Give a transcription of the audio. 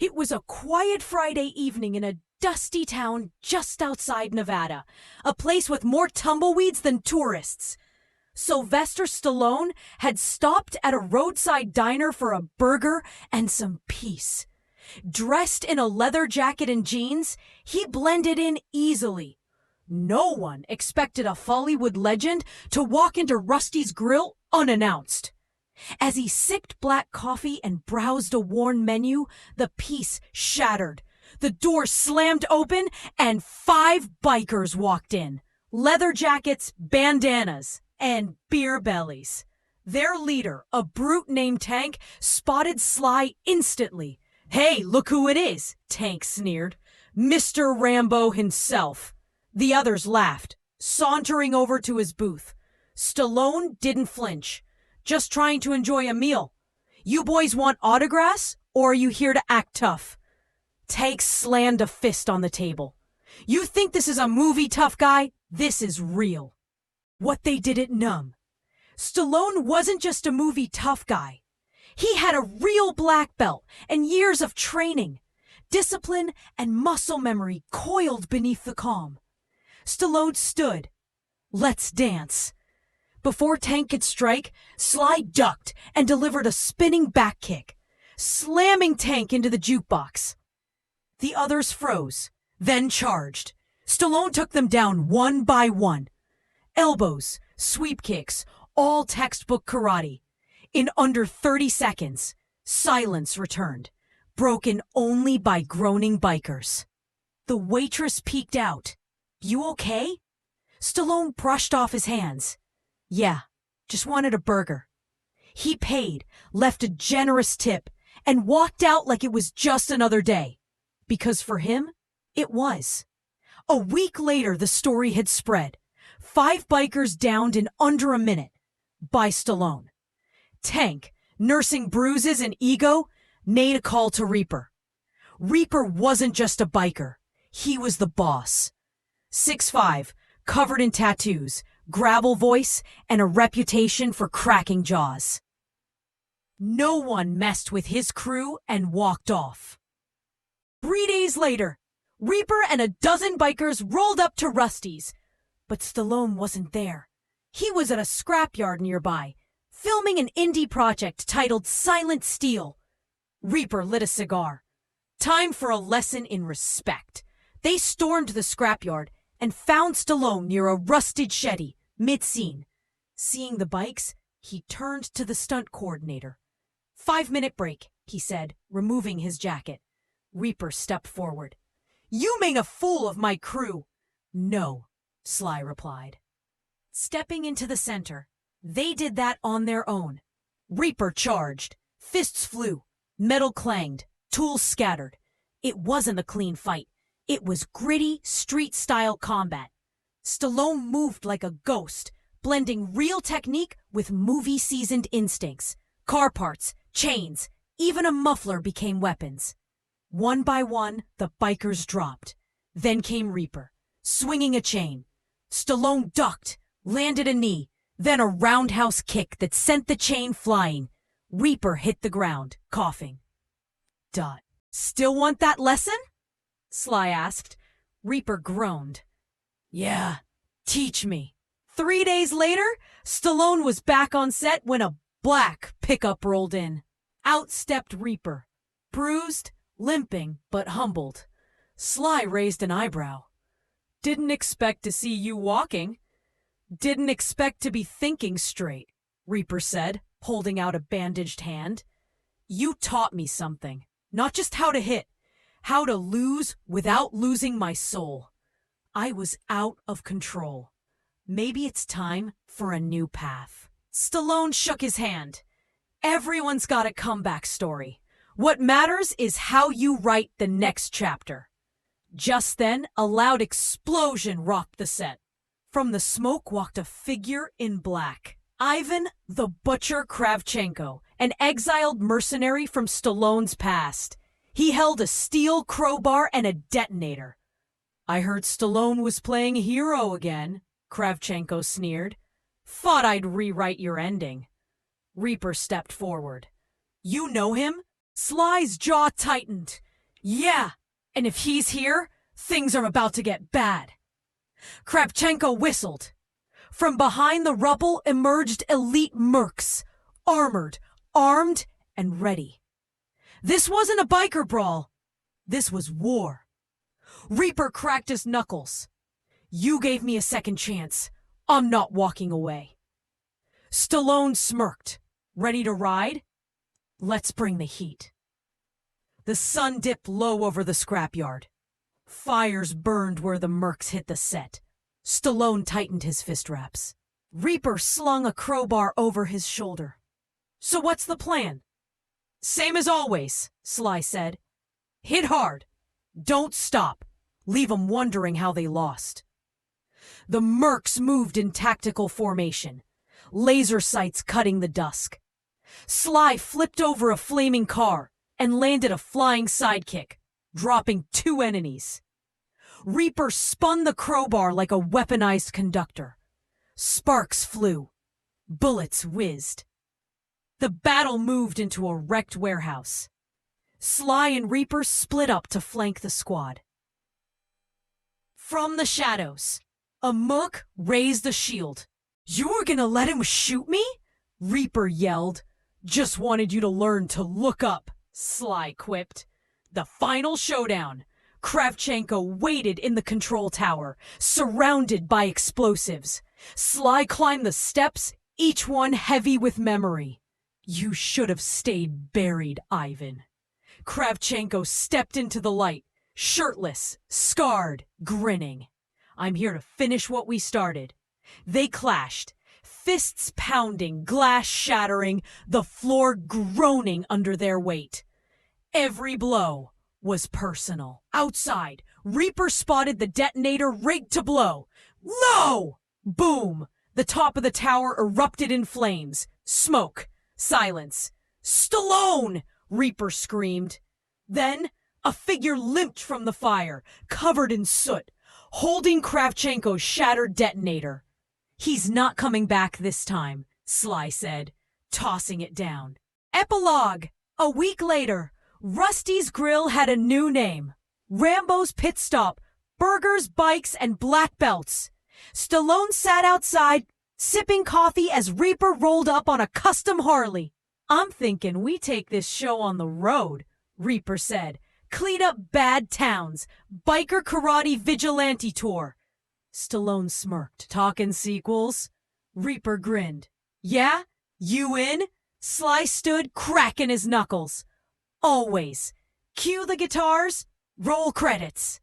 It was a quiet Friday evening in a dusty town just outside Nevada, a place with more tumbleweeds than tourists. Sylvester Stallone had stopped at a roadside diner for a burger and some peace. Dressed in a leather jacket and jeans, he blended in easily. No one expected a Hollywood legend to walk into Rusty's Grill unannounced. As he sipped black coffee and browsed a worn menu, the peace shattered. The door slammed open and 5 bikers walked in. Leather jackets, bandanas, and beer bellies. Their leader, a brute named Tank, spotted Sly instantly. "Hey, look who it is," Tank sneered. "Mr. Rambo himself." The others laughed, sauntering over to his booth. Stallone didn't flinch. "Just trying to enjoy a meal. You boys want autographs, or are you here to act tough?" Tank slammed a fist on the table. "You think this is a movie, tough guy? This is real." What they didn't know. Stallone wasn't just a movie tough guy. He had a real black belt and years of training. Discipline and muscle memory coiled beneath the calm. Stallone stood. "Let's dance." Before Tank could strike, Sly ducked and delivered a spinning back kick, slamming Tank into the jukebox. The others froze, then charged. Stallone took them down one by one. Elbows, sweep kicks, all textbook karate. In under 30 seconds, silence returned, broken only by groaning bikers. The waitress peeked out. "You okay?" Stallone brushed off his hands. "Yeah, just wanted a burger." He paid, left a generous tip, and walked out like it was just another day. Because for him, it was. A week later, the story had spread. 5 bikers downed in under a minute. By Stallone. Tank, nursing bruises and ego, made a call to Reaper. Reaper wasn't just a biker. He was the boss. 6'5", covered in tattoos, gravel voice, and a reputation for cracking jaws. No one messed with his crew and walked off. 3 days later, Reaper and a dozen bikers rolled up to Rusty's. But Stallone wasn't there. He was at a scrapyard nearby, filming an indie project titled Silent Steel. Reaper lit a cigar. Time for a lesson in respect. They stormed the scrapyard and found Stallone near a rusted shetty, mid-scene. Seeing the bikes, he turned to the stunt coordinator. 5-minute break, he said, removing his jacket. Reaper stepped forward. "You made a fool of my crew." "No," Sly replied. Stepping into the center, they did that on their own. Reaper charged. Fists flew. Metal clanged. Tools scattered. It wasn't a clean fight. It was gritty, street-style combat. Stallone moved like a ghost, blending real technique with movie-seasoned instincts. Car parts, chains, even a muffler became weapons. One by one, the bikers dropped. Then came Reaper, swinging a chain. Stallone ducked, landed a knee, then a roundhouse kick that sent the chain flying. Reaper hit the ground, coughing. "Still want that lesson?" Sly asked. Reaper groaned. "Yeah, teach me." 3 days later, Stallone was back on set when a black pickup rolled in. Out stepped Reaper, bruised, limping, but humbled. Sly raised an eyebrow. "Didn't expect to see you walking." "Didn't expect to be thinking straight," Reaper said, holding out a bandaged hand. "You taught me something. Not just how to hit, how to lose without losing my soul. I was out of control. Maybe it's time for a new path." Stallone shook his hand. "Everyone's got a comeback story. What matters is how you write the next chapter." Just then, a loud explosion rocked the set. From the smoke walked a figure in black. Ivan the Butcher Kravchenko, an exiled mercenary from Stallone's past. He held a steel crowbar and a detonator. "I heard Stallone was playing hero again," Kravchenko sneered. "Thought I'd rewrite your ending." Reaper stepped forward. "You know him?" Sly's jaw tightened. Yeah, and if he's here, things are about to get bad. Kravchenko whistled. From behind the rubble emerged elite mercs, armored, armed, and ready. This wasn't a biker brawl. This was war. Reaper cracked his knuckles. You gave me a second chance. I'm not walking away. Stallone smirked. Ready to ride? Let's bring the heat. The sun dipped low over the scrapyard. Fires burned where the mercs hit the set. Stallone tightened his fist wraps. Reaper slung a crowbar over his shoulder. So what's the plan? Same as always, Sly said. Hit hard. Don't stop. Leave 'em wondering how they lost. The mercs moved in tactical formation, laser sights cutting the dusk. Sly flipped over a flaming car and landed a flying sidekick, dropping 2 enemies. Reaper spun the crowbar like a weaponized conductor. Sparks flew. Bullets whizzed. The battle moved into a wrecked warehouse. Sly and Reaper split up to flank the squad. From the shadows, a merc raised a shield. You were gonna let him shoot me? Reaper yelled. Just wanted you to learn to look up, Sly quipped. The final showdown. Kravchenko waited in the control tower, surrounded by explosives. Sly climbed the steps, each one heavy with memory. You should have stayed buried, Ivan. Kravchenko stepped into the light, shirtless, scarred, grinning. I'm here to finish what we started. They clashed, fists pounding, glass shattering, the floor groaning under their weight. Every blow was personal. Outside, Reaper spotted the detonator rigged to blow. Low! Boom! The top of the tower erupted in flames. Smoke. Silence. Stallone! Reaper screamed. Then, a figure limped from the fire, covered in soot, holding Kravchenko's shattered detonator. He's not coming back this time, Sly said, tossing it down. Epilogue. A week later, Rusty's Grill had a new name. Rambo's Pit Stop, burgers, bikes, and black belts. Stallone sat outside, sipping coffee as Reaper rolled up on a custom Harley. I'm thinking we take this show on the road, Reaper said. Clean up bad towns, biker karate vigilante tour. Stallone smirked. Talking sequels? Reaper grinned. Yeah? You in? Sly stood, cracking his knuckles. Always. Cue the guitars. Roll credits.